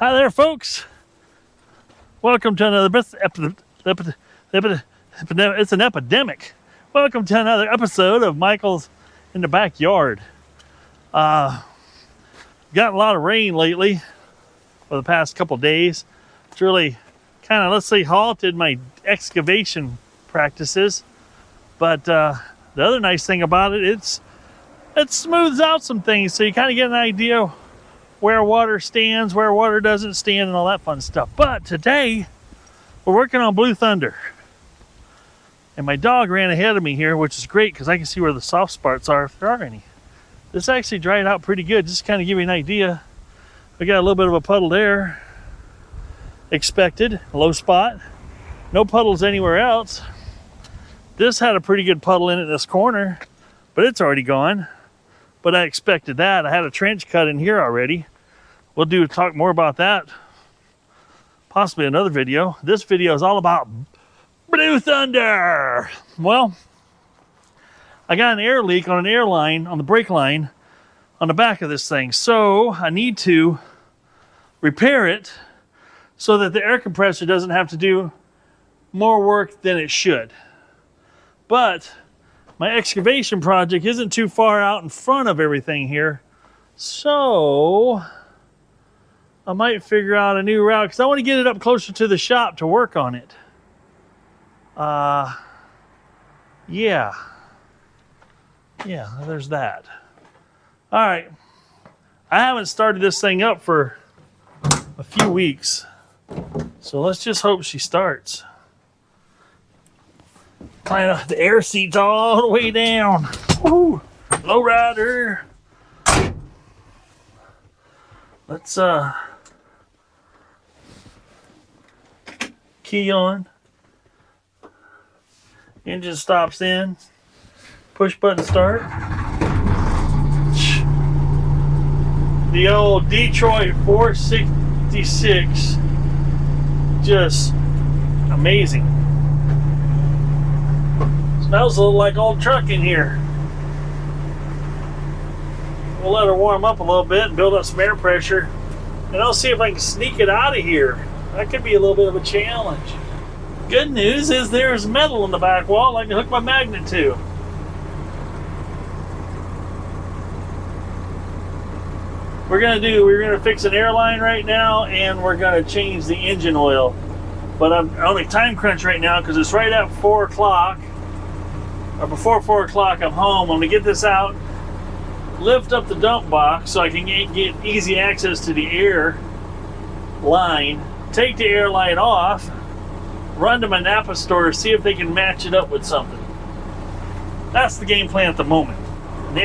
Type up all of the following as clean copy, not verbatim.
Hi there, folks. Welcome to another it's an epidemic. Welcome to another episode of Michael's in the Backyard. Got a lot of rain lately for the past couple days. It's really kind of, let's say, halted my excavation practices. But the other nice thing about it, it smooths out some things, so you kind of get an idea where water stands, where water doesn't stand, and all that fun stuff. But today, we're working on Blue Thunder. And my dog ran ahead of me here, which is great because I can see where the soft spots are, if there are any. This actually dried out pretty good, just to kind of give you an idea. We got a little bit of a puddle there. Expected, low spot. No puddles anywhere else. This had a pretty good puddle in it in this corner, but it's already gone. But I expected that. I had a trench cut in here already. We'll talk more about that, possibly another video. This video is all about Blue Thunder. Well, I got an air leak on an air line, on the brake line, on the back of this thing. So I need to repair it so that the air compressor doesn't have to do more work than it should. But my excavation project isn't too far out in front of everything here. So I might figure out a new route because I want to get it up closer to the shop to work on it. Yeah, there's that. All right. I haven't started this thing up for a few weeks. So let's just hope she starts. The air seat's all the way down. Woo! Low rider. Let's key on. Engine stops in. Push button start. The old Detroit 466. Just amazing. Smells a little like old truck in here. We'll let her warm up a little bit and build up some air pressure. And I'll see if I can sneak it out of here. That could be a little bit of a challenge. Good news is there's metal in the back wall I can hook my magnet to. We're gonna fix an airline right now, and we're gonna change the engine oil. But I'm on a time crunch right now because it's right at 4 o'clock. Or before 4 o'clock, I'm home. I'm gonna get this out, lift up the dump box so I can get easy access to the air line, take the air line off, run to my Napa store, see if they can match it up with something. That's the game plan at the moment. The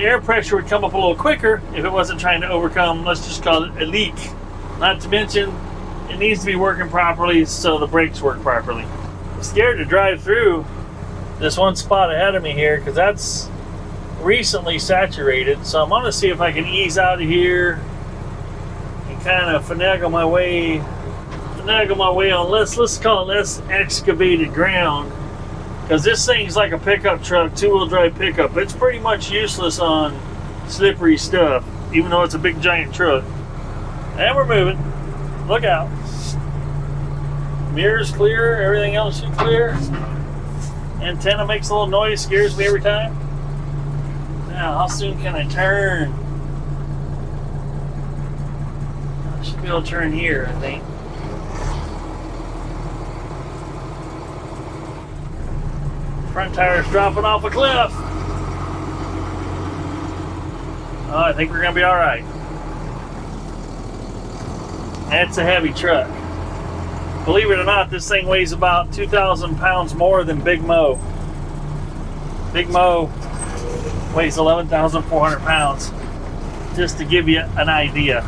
air pressure would come up a little quicker if it wasn't trying to overcome, let's just call it a leak. Not to mention, it needs to be working properly so the brakes work properly. I'm scared to drive through this one spot ahead of me here because that's recently saturated. So I'm going to see if I can ease out of here and kind of finagle my way on let's call it less excavated ground, because this thing's like a pickup truck, 2-wheel drive pickup. It's pretty much useless on slippery stuff, even though it's a big giant truck. And we're moving. Look out. Mirror's clear, everything else is clear. Antenna makes a little noise, scares me every time. Now, how soon can I turn? I should be able to turn here, I think. Front tire's dropping off a cliff. Oh, I think we're gonna be all right. That's a heavy truck. Believe it or not, this thing weighs about 2,000 pounds more than Big Mo. Big Mo weighs 11,400 pounds, just to give you an idea.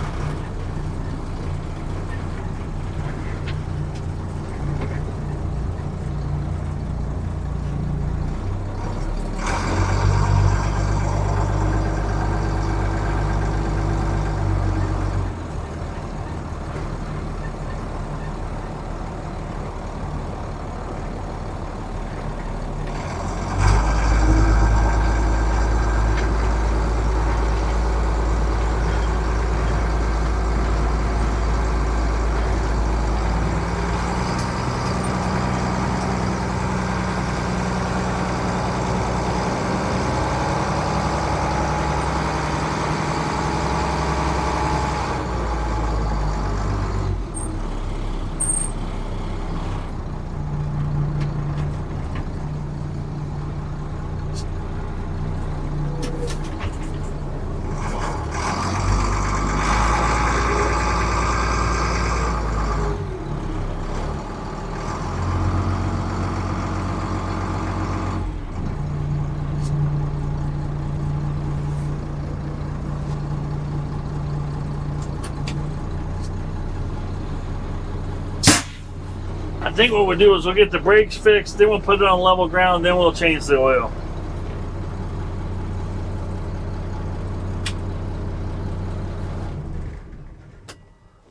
think what we'll do is we'll get the brakes fixed, then we'll put it on level ground, then we'll change the oil.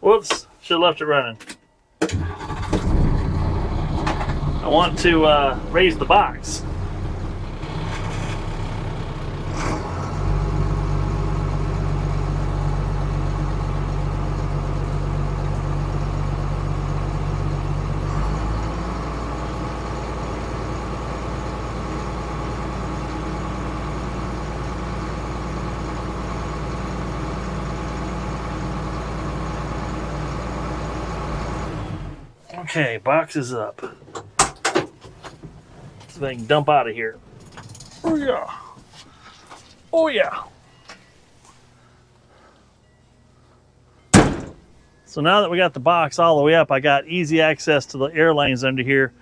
Whoops, should have left it running. I want to raise the box. Okay, box is up. See if I can dump out of here. Oh yeah. Oh yeah. So now that we got the box all the way up, I got easy access to the air lanes under here.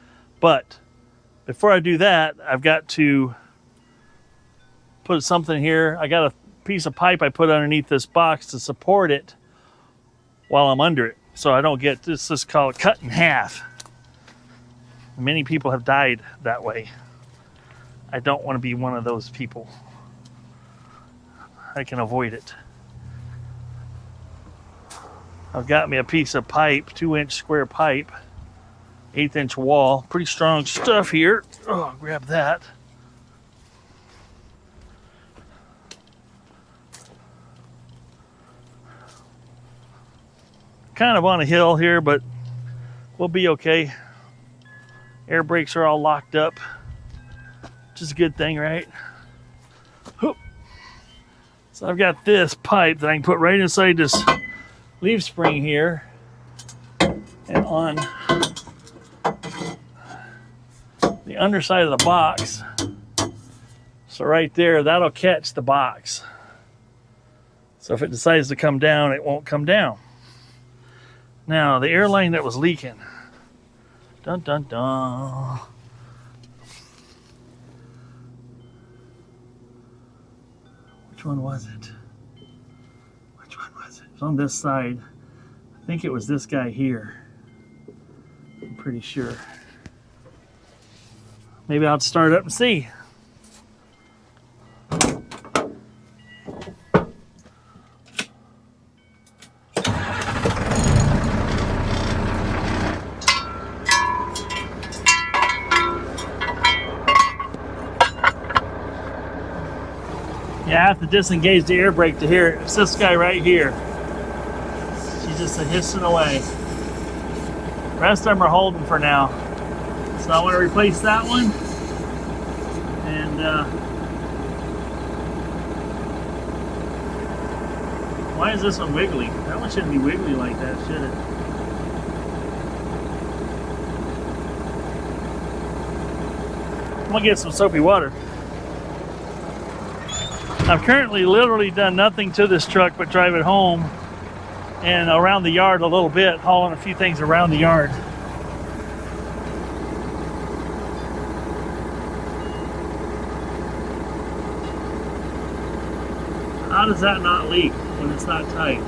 But before I do that, I've got to put something here. I got a piece of pipe I put underneath this box to support it while I'm under it, so I don't get this is called cut in half. Many people have died that way. I don't want to be one of those people. I can avoid it. I've got me a piece of pipe, 2-inch square pipe, 1/8-inch wall, pretty strong stuff here. Oh, I'll grab that. Kind of on a hill here, but we'll be okay. Air brakes are all locked up, which is a good thing, right? Whoop. So I've got this pipe that I can put right inside this leaf spring here and on the underside of the box. So right there, that'll catch the box. So if it decides to come down, it won't come down. Now, the air line that was leaking. Dun, dun, dun. Which one was it? Which one was it? It was on this side. I think it was this guy here. I'm pretty sure. Maybe I'll start up and see. Yeah, I have to disengage the air brake to hear it. It's this guy right here. She's just hissing away. The rest of them are holding for now. So I want to replace that one. And why is this one wiggly? That one shouldn't be wiggly like that, should it? I'm gonna get some soapy water. I've currently literally done nothing to this truck but drive it home and around the yard a little bit, hauling a few things around the yard. How does that not leak when it's not tight?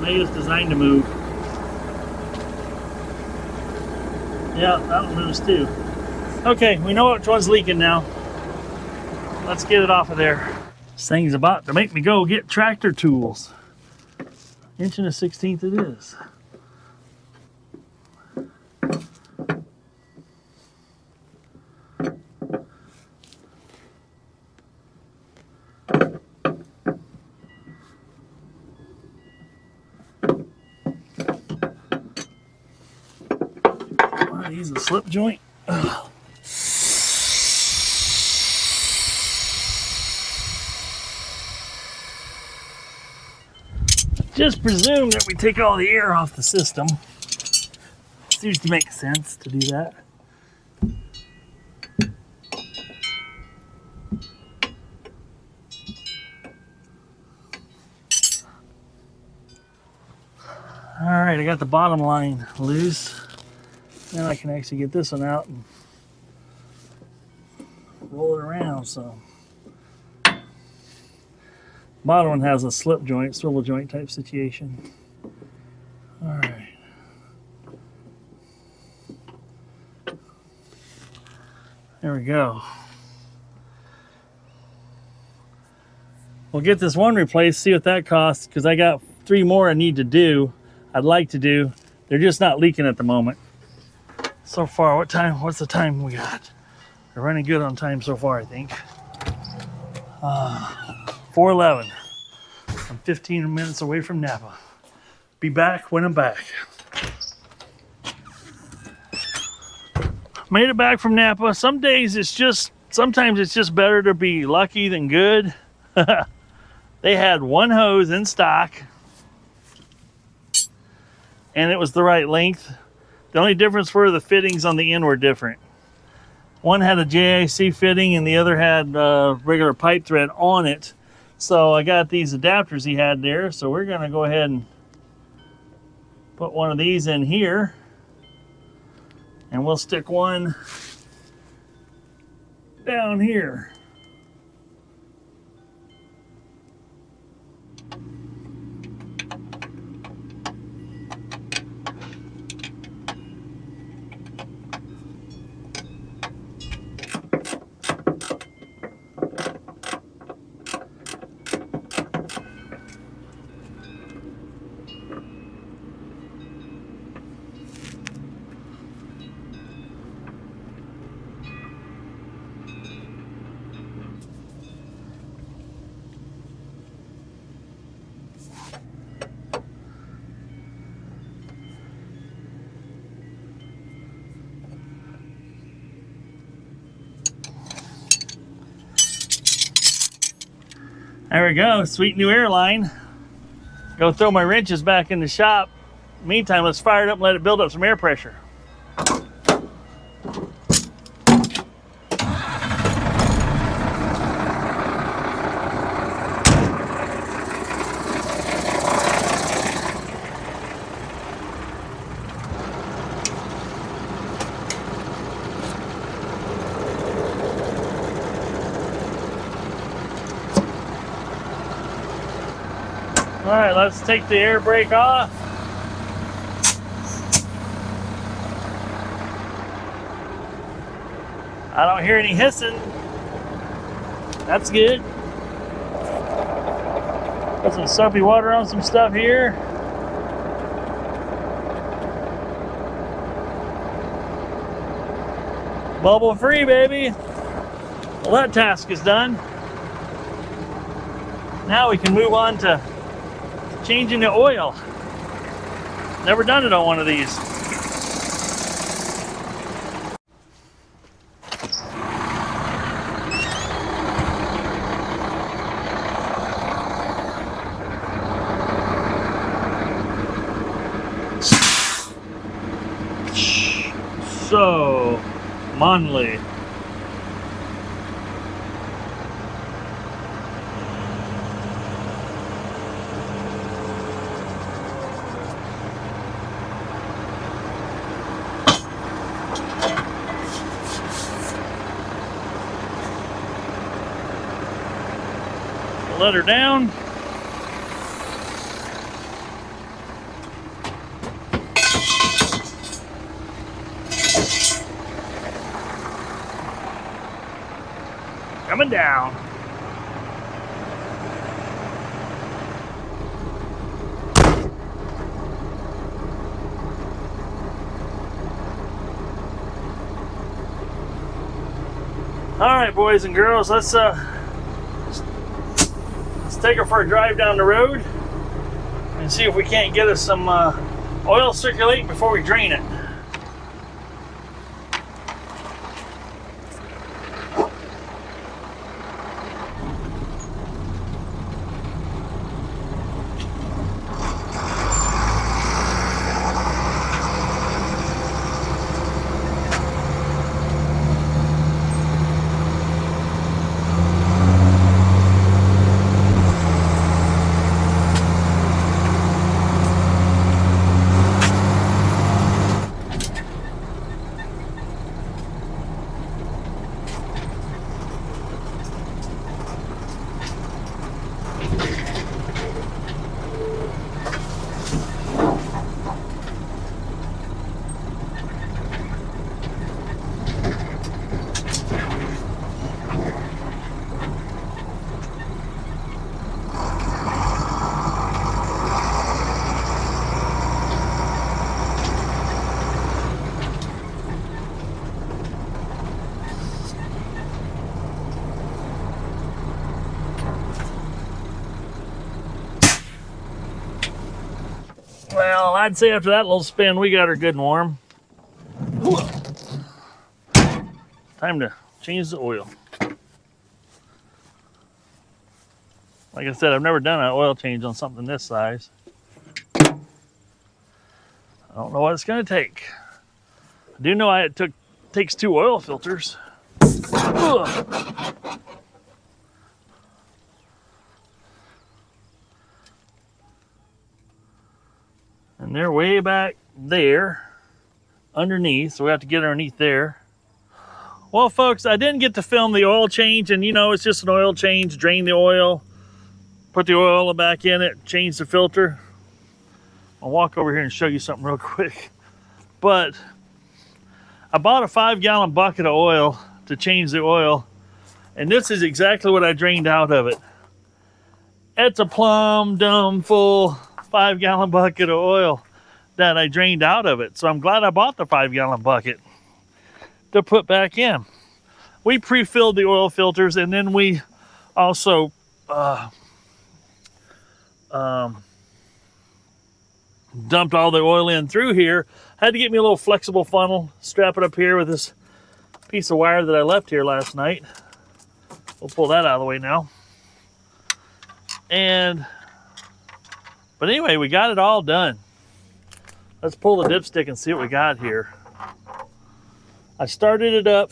Maybe it's designed to move. Yeah, that one moves too. Okay, we know which one's leaking now. Let's get it off of there. This thing's about to make me go get tractor tools. 1 1/16 it is. One of these is a slip joint. Ugh. Just presume that we take all the air off the system. Seems to make sense to do that. All right, I got the bottom line loose. Now I can actually get this one out and roll it around. So bottom one has a slip joint, swivel joint type situation. All right. There we go. We'll get this one replaced, see what that costs, because I got 3 more I need to do. I'd like to do. They're just not leaking at the moment. So far, what's the time we got? We're running good on time so far, I think. 4:11. I'm 15 minutes away from Napa. Be back when I'm back. Made it back from Napa. Sometimes it's just better to be lucky than good. They had one hose in stock, and it was the right length. The only difference were the fittings on the end were different. One had a JIC fitting and the other had regular pipe thread on it. So I got these adapters he had there. So we're gonna go ahead and put one of these in here, and we'll stick one down here. There we go, sweet new airline. Go throw my wrenches back in the shop. Meantime, let's fire it up and let it build up some air pressure. All right, let's take the air brake off. I don't hear any hissing. That's good. Put some soapy water on some stuff here. Bubble free, baby. Well, that task is done. Now we can move on to changing the oil. Never done it on one of these. So manly. Let her down. Coming down. All right, boys and girls, let's take her for a drive down the road and see if we can't get us some oil circulating before we drain it. I'd say after that little spin, we got her good and warm. Time to change the oil. Like I said, I've never done an oil change on something this size. I don't know what it's going to take. I do know it takes 2 oil filters. Ugh. And they're way back there, underneath, so we have to get underneath there. Well, folks, I didn't get to film the oil change, and you know, it's just an oil change. Drain the oil, put the oil back in it, change the filter. I'll walk over here and show you something real quick. But I bought a 5-gallon bucket of oil to change the oil, and this is exactly what I drained out of it. It's a plumb dumb full 5-gallon bucket of oil that I drained out of it. So I'm glad I bought the 5-gallon bucket to put back in. We pre-filled the oil filters, and then we also dumped all the oil in through here. Had to get me a little flexible funnel, strap it up here with this piece of wire that I left here last night. We'll pull that out of the way now. But anyway, we got it all done. Let's pull the dipstick and see what we got here. I started it up,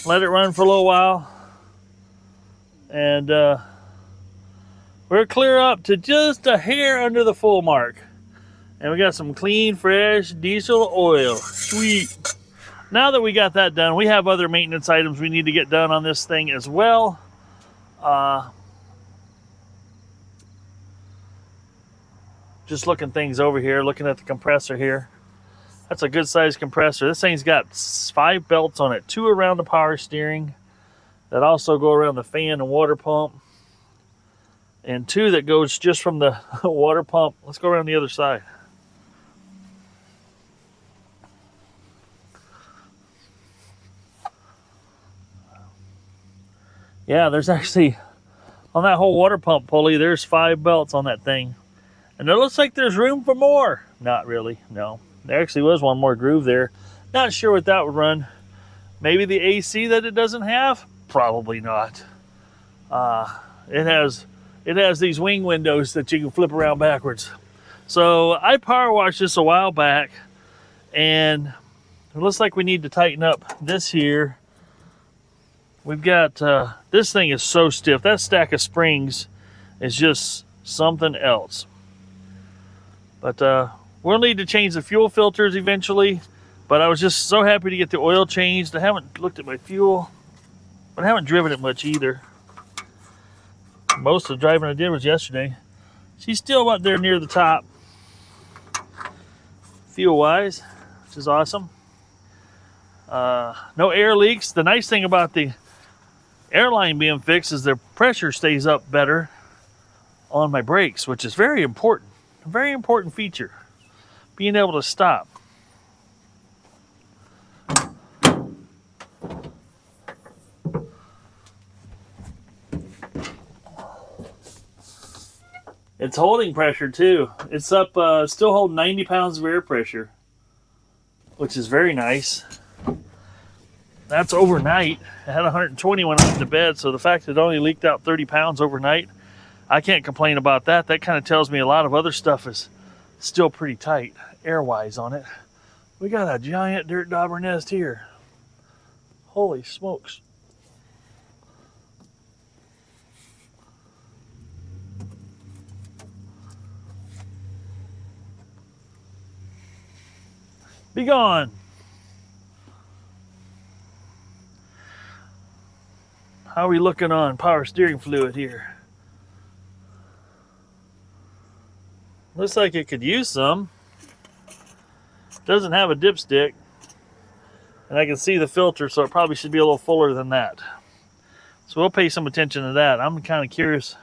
let it run for a little while, and we're clear up to just a hair under the full mark. And we got some clean, fresh diesel oil. Sweet. Now that we got that done, we have other maintenance items we need to get done on this thing as well. Just looking things over here, looking at the compressor here. That's a good sized compressor. This thing's got 5 belts on it, 2 around the power steering that also go around the fan and water pump, and 2 that goes just from the water pump. Let's go around the other side. Yeah, there's actually, on that whole water pump pulley, there's 5 belts on that thing. And it looks like there's room for more. Not really, no. There actually was one more groove there. Not sure what that would run. Maybe the AC that it doesn't have? Probably not. It has these wing windows that you can flip around backwards. So I power washed this a while back, and it looks like we need to tighten up this here. We've got, this thing is so stiff. That stack of springs is just something else. But we'll need to change the fuel filters eventually. But I was just so happy to get the oil changed. I haven't looked at my fuel, but I haven't driven it much either. Most of the driving I did was yesterday. She's still up there near the top, fuel-wise, which is awesome. No air leaks. The nice thing about the airline being fixed is the pressure stays up better on my brakes, which is very important. A very important feature, being able to stop. It's holding pressure too. It's up, still holding 90 pounds of air pressure, which is very nice. That's overnight. I had 120 when I went to bed, so the fact that it only leaked out 30 pounds overnight, I can't complain about that. That kind of tells me a lot of other stuff is still pretty tight, air-wise on it. We got a giant dirt dauber nest here. Holy smokes. Be gone. How are we looking on power steering fluid here? Looks like it could use some. Doesn't have a dipstick. And I can see the filter, so it probably should be a little fuller than that. So we'll pay some attention to that. I'm kind of curious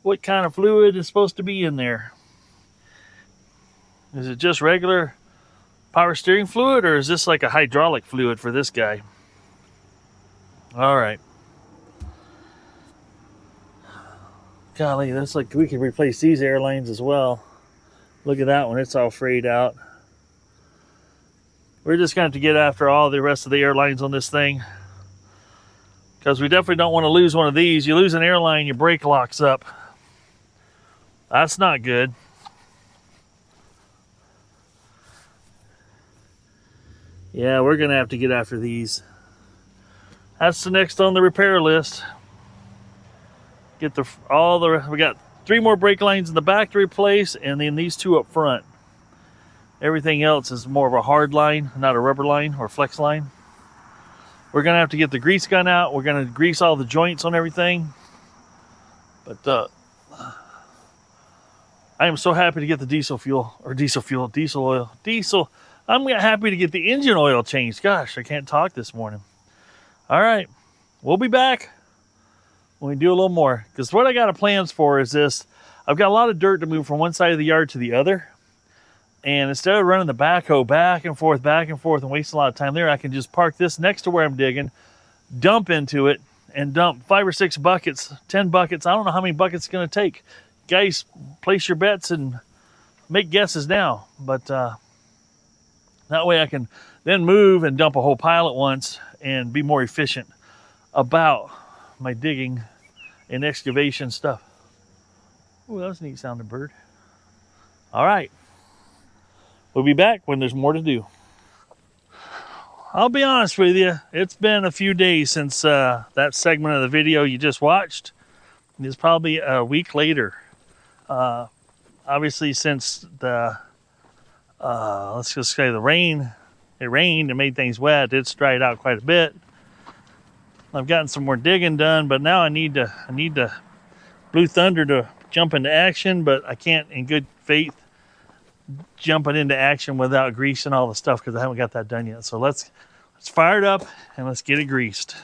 what kind of fluid is supposed to be in there. Is it just regular power steering fluid, or is this like a hydraulic fluid for this guy? All right. Golly, that's like we could replace these air lanes as well. Look at that one, it's all frayed out. We're just going to have to get after all the rest of the airlines on this thing, because we definitely don't want to lose one of these. You lose an airline, your brake locks up. That's not good. Yeah, we're going to have to get after these. That's the next on the repair list. Get we got 3 more brake lines in the back to replace, and then these 2 up front. Everything else is more of a hard line, not a rubber line or flex line. We're gonna have to get the grease gun out. We're gonna grease all the joints on everything. But I am so happy to get the diesel oil. I'm happy to get the engine oil changed. Gosh, I can't talk this morning. All right, we'll be back when we do a little more, because what I got plans for is this. I've got a lot of dirt to move from one side of the yard to the other, and instead of running the backhoe back and forth and wasting a lot of time there, I can just park this next to where I'm digging, dump into it, and dump 5 or 6 buckets, 10 buckets. I don't know how many buckets it's going to take. Guys, place your bets and make guesses now, but that way I can then move and dump a whole pile at once and be more efficient about my digging and excavation stuff. Oh, that was a neat sounding bird. All right. We'll be back when there's more to do. I'll be honest with you. It's been a few days since that segment of the video you just watched. It's probably a week later. Obviously, since the, let's just say the rain, it rained and made things wet. It's dried out quite a bit. I've gotten some more digging done, but now I need to Blue Thunder to jump into action, but I can't in good faith jump it into action without greasing all the stuff, because I haven't got that done yet. So let's fire it up and let's get it greased.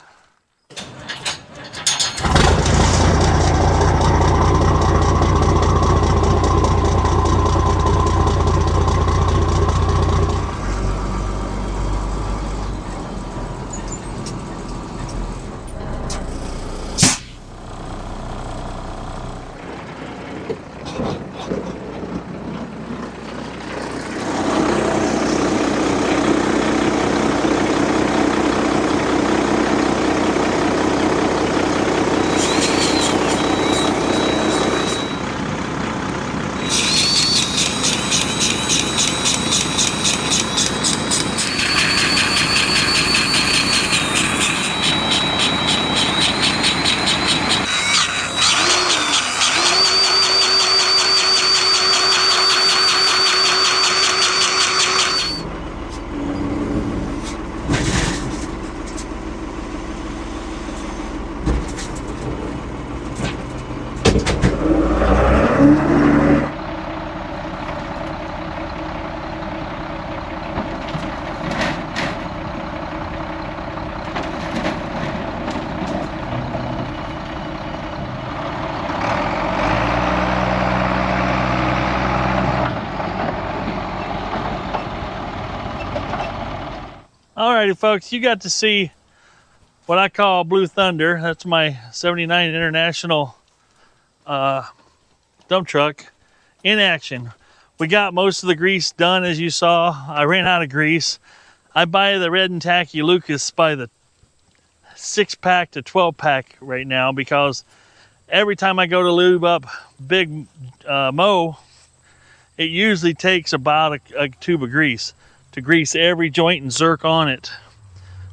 Alrighty, folks, you got to see what I call Blue Thunder. That's my 79 International dump truck in action. We got most of the grease done, as you saw. I ran out of grease. I buy the Red and Tacky Lucas by the 6-pack to 12-pack right now, because every time I go to lube up Big Mo, it usually takes about a tube of grease to grease every joint and zerk on it.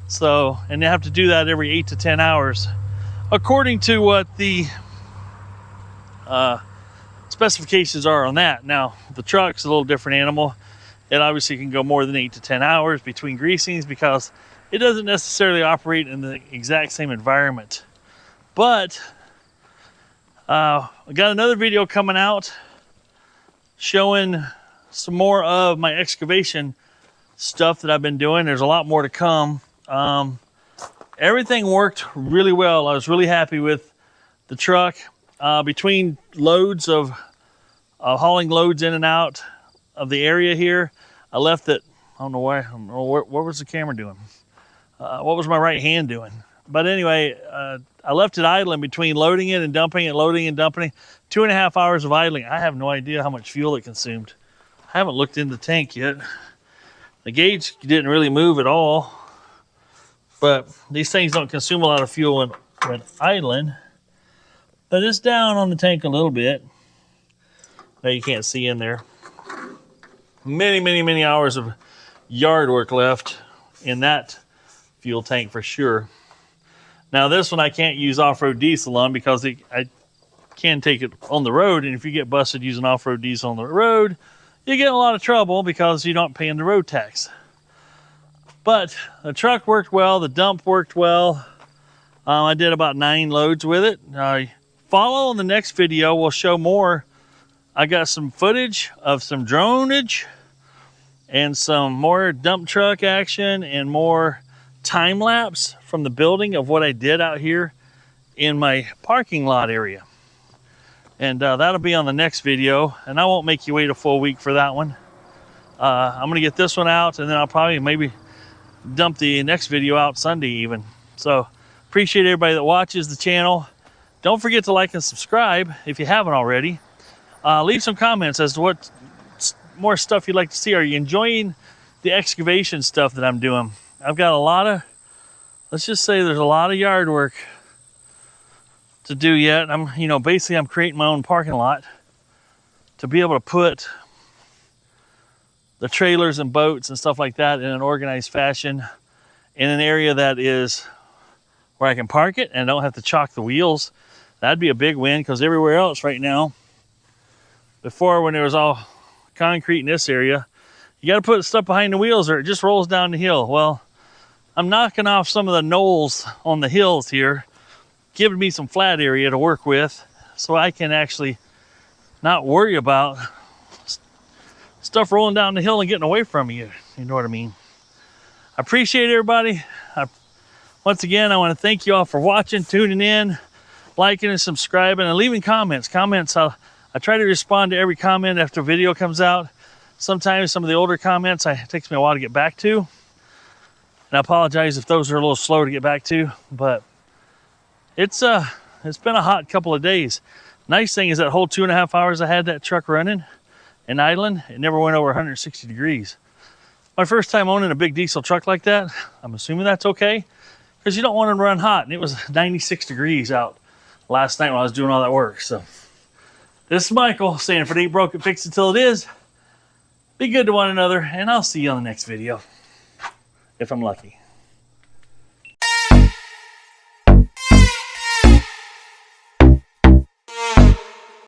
So, and you have to do that every 8 to 10 hours, according to what the specifications are on that. Now, the truck's a little different animal. It obviously can go more than 8 to 10 hours between greasings, because it doesn't necessarily operate in the exact same environment. But I got another video coming out showing some more of my excavation stuff that I've been doing. There's a lot more to come. Everything worked really well. I was really happy with the truck. Between loads of hauling loads in and out of the area here, I left it, I don't know why, what was the camera doing? What was my right hand doing? But anyway, I left it idling between loading it and dumping it, loading and dumping it. 2.5 hours of idling. I have no idea how much fuel it consumed. I haven't looked in the tank yet. The gauge didn't really move at all, but these things don't consume a lot of fuel when idling. But it's down on the tank a little bit. Now you can't see in there. Many hours of yard work left in that fuel tank for sure. Now this one I can't use off-road diesel on because I can take it on the road, and if you get busted using off-road diesel on the road, you get in a lot of trouble because you're not paying the road tax. But the truck worked well, the dump worked well. I did about 9 loads with it. Follow in the next video, we'll show more. I got some footage of some droneage and some more dump truck action and more time lapse from the building of what I did out here in my parking lot area. And that'll be on the next video, and I won't make you wait a full week for that one. I'm gonna get this one out, and then I'll probably maybe dump the next video out Sunday even. So appreciate everybody that watches the channel. Don't forget to like and subscribe if you haven't already. Leave some comments as to what more stuff you'd like to see. Are you enjoying the excavation stuff that I'm doing? I've got a lot of, let's just say there's a lot of yard work to do yet. Basically I'm creating my own parking lot to be able to put the trailers and boats and stuff like that in an organized fashion in an area that is where I can park it and don't have to chalk the wheels. That'd be a big win, because everywhere else right now, before when there was all concrete in this area, you got to put stuff behind the wheels or it just rolls down the hill. Well, I'm knocking off some of the knolls on the hills here, giving me some flat area to work with so I can actually not worry about stuff rolling down the hill and getting away from you. You know what I mean? I appreciate everybody. Once again, I want to thank you all for watching, tuning in, liking and subscribing, and leaving comments. I try to respond to every comment after a video comes out. Sometimes some of the older comments it takes me a while to get back to. And I apologize if those are a little slow to get back to, but it's been a hot couple of days. Nice thing is that whole 2.5 hours I had that truck running and idling, it never went over 160 degrees. My first time owning a big diesel truck like that, I'm assuming that's okay, because you don't want it to run hot. And it was 96 degrees out last night when I was doing all that work. So this is Michael saying, if it ain't broke, fix it till it is. Be good to one another, and I'll see you on the next video, if I'm lucky.